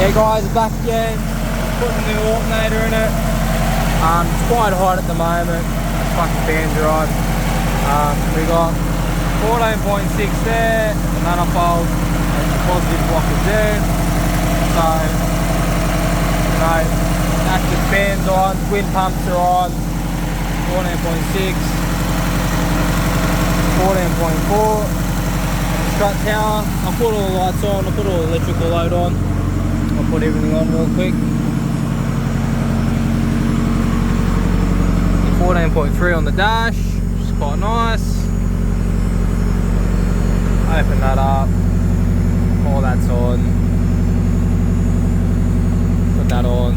Yeah guys, back again, putting a new alternator in it. It's quite hot at the moment, fucking fans are on. We got 14.6 there, the manifold, and the positive blockers there. So, you know, active fans on, twin pumps are on, 14.6, 14.4. Strut tower, I'll put all the lights on, I'll put all the electrical load on. I'll put everything on real quick. 14.3 on the dash, which is quite nice. Open that up, all that's on. Put that on.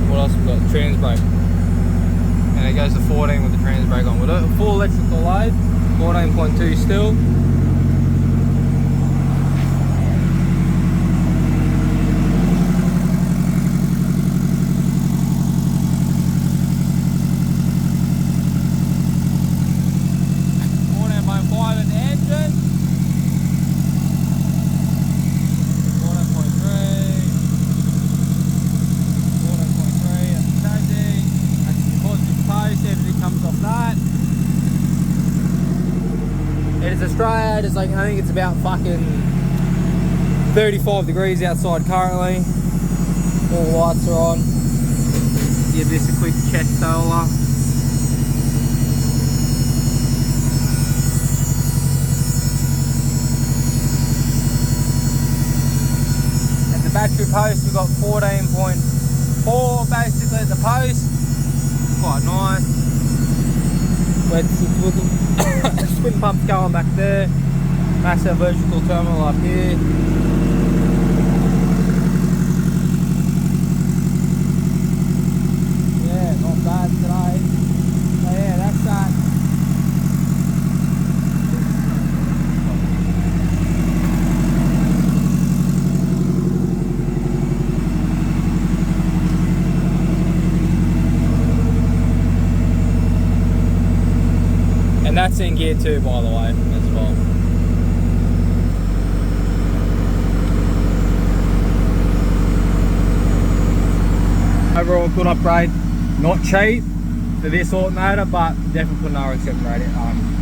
What else we got? Trans brake. And it goes to 14 with the trans brake on. We'll do a full electrical load, 14.2 still. It's Australia, it's like, I think it's about fucking 35 degrees outside currently. All the lights are on. Give this a quick check solar. At the battery post we've got 14.4 basically at the post. Quite nice. With the twin pumps going back there, massive vertical terminal up here. Yeah, not bad today. So yeah, that's that. And that's in gear 2 by the way, as well. Overall good upgrade, not cheap for this alternator, but definitely put an Rx7 radiator